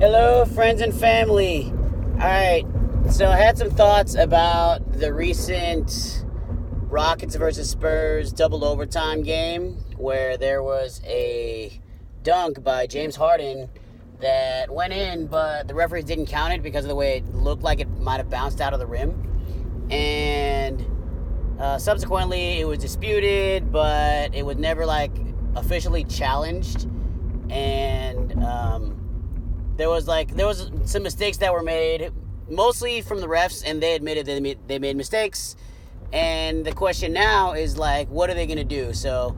Hello, friends and family. All right, so I had some thoughts about the recent Rockets versus Spurs double overtime game where there was a dunk by James Harden that went in, but the referees didn't count it because of the way it looked like it might have bounced out of the rim. And subsequently, it was disputed, but it was never officially challenged. And there was some mistakes that were made, mostly from the refs, and they admitted they made mistakes. And the question now is what are they going to do? So,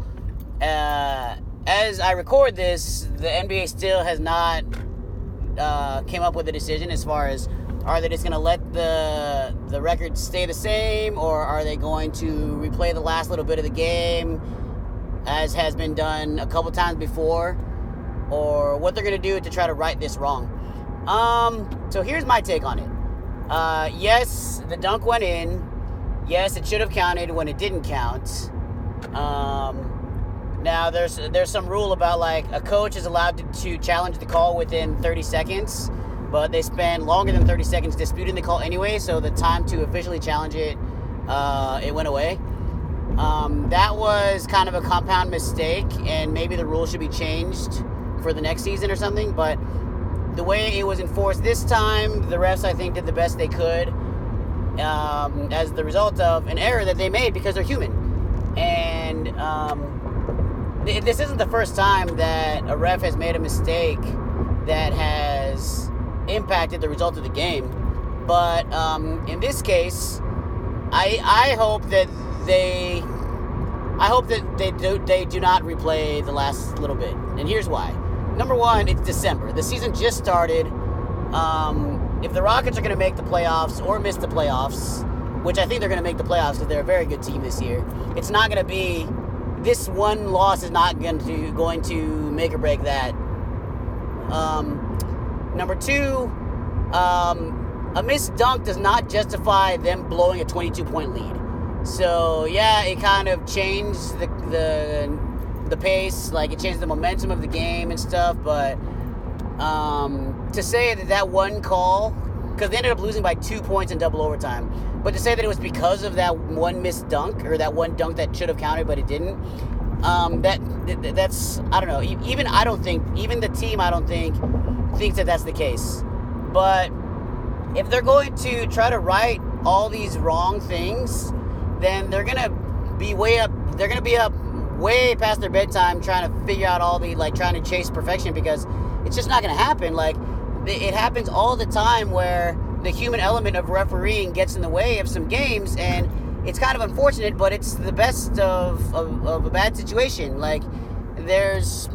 as I record this, the NBA still has not came up with a decision as far as are they just going to let the record stay the same, or are they going to replay the last little bit of the game, as has been done a couple times before, or what they're going to do to try to right this wrong. So here's my take on it. Yes, the dunk went in. Yes, it should have counted when it didn't count. Now there's some rule about a coach is allowed to challenge the call within 30 seconds, but they spend longer than 30 seconds disputing the call anyway, so the time to officially challenge it, it went away. That was kind of a compound mistake, and maybe the rule should be changed for the next season or something, but the way it was enforced this time, the refs, I think, did the best they could as the result of an error that they made because they're human. And this isn't the first time that a ref has made a mistake that has impacted the result of the game. But in this case, I hope that they do not replay the last little bit. And here's why. Number one, it's December. The season just started. If the Rockets are going to make the playoffs or miss the playoffs, which I think they're going to make the playoffs because they're a very good team this year, it's not going to be, this one loss is not going to make or break that. Number two, a missed dunk does not justify them blowing a 22-point lead. So yeah, it kind of changed the pace, it changed the momentum of the game and stuff, but to say that one call, because they ended up losing by 2 points in double overtime, but to say that it was because of that one missed dunk, or that one dunk that should have counted but it didn't, that's, I don't know, even the team, I don't think thinks that that's the case. But if they're going to try to right all these wrong things, then they're going to be up way past their bedtime trying to figure out all the, trying to chase perfection, because it's just not going to happen. It happens all the time where the human element of refereeing gets in the way of some games, and it's kind of unfortunate, but it's the best of a bad situation. It's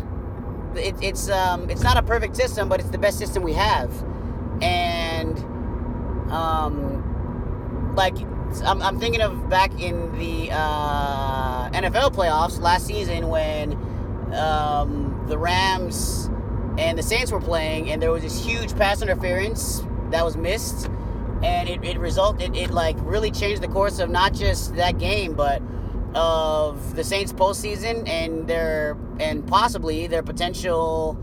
not a perfect system, but it's the best system we have. And I'm thinking of back in the NFL playoffs last season when the Rams and the Saints were playing, and there was this huge pass interference that was missed, and it really changed the course of not just that game, but of the Saints postseason and possibly their potential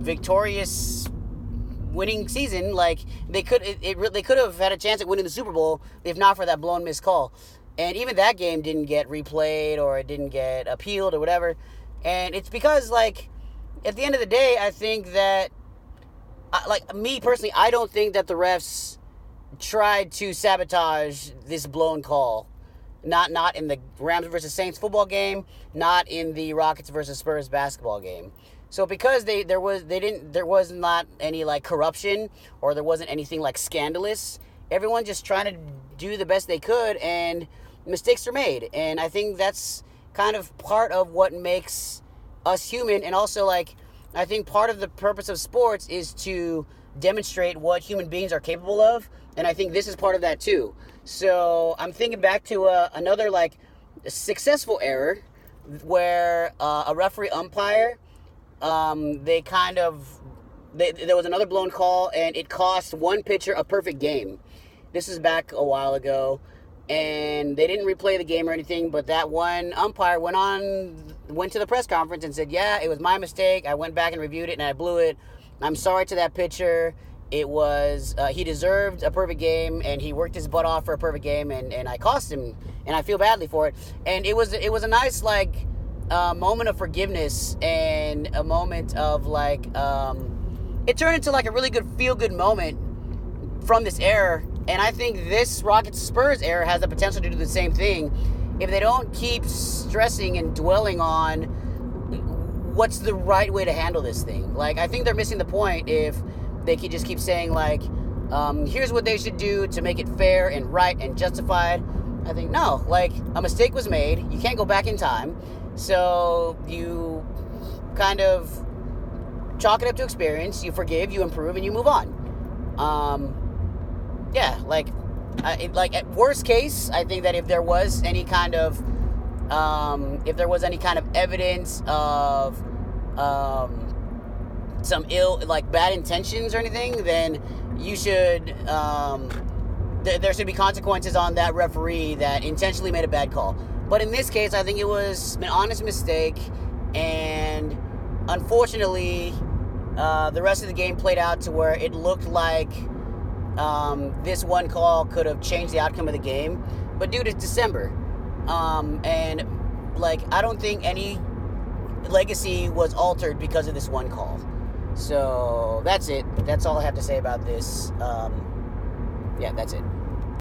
victorious winning season. They could have had a chance at winning the Super Bowl if not for that blown missed call. And even that game didn't get replayed, or it didn't get appealed or whatever. And it's because at the end of the day, I think that me personally, I don't think that the refs tried to sabotage this blown call. Not in the Rams versus Saints football game, not in the Rockets versus Spurs basketball game. So because there was not any corruption, or there wasn't anything scandalous, everyone just trying to do the best they could, and mistakes are made. And I think that's kind of part of what makes us human. And also I think part of the purpose of sports is to demonstrate what human beings are capable of, and I think this is part of that too. So I'm thinking back to another successful error where a referee umpire, there was another blown call, and it cost one pitcher a perfect game. This is back a while ago, and they didn't replay the game or anything, but that one umpire went to the press conference and said, yeah, it was my mistake. I went back and reviewed it, and I blew it. I'm sorry to that pitcher. It was he deserved a perfect game, and he worked his butt off for a perfect game, and I cost him, and I feel badly for it. And it was a nice like moment of forgiveness and a moment of like it turned into like a really good feel good moment from this error. And I think this Rockets Spurs error has the potential to do the same thing if they don't keep stressing and dwelling on what's the right way to handle this thing. Like, I think they're missing the point if they could just keep saying, like, here's what they should do to make it fair and right and justified. I think, no, like, a mistake was made. You can't go back in time. So you kind of chalk it up to experience. You forgive, you improve, and you move on. Yeah, like at worst case, I think that if there was any kind of evidence of some bad intentions or anything, then you should there should be consequences on that referee that intentionally made a bad call. But in this case, I think it was an honest mistake, and unfortunately, the rest of the game played out to where it looked like this one call could have changed the outcome of the game. But dude, it's December, and like I don't think any legacy was altered because of this one call. So that's it. That's all I have to say about this. Yeah, that's it.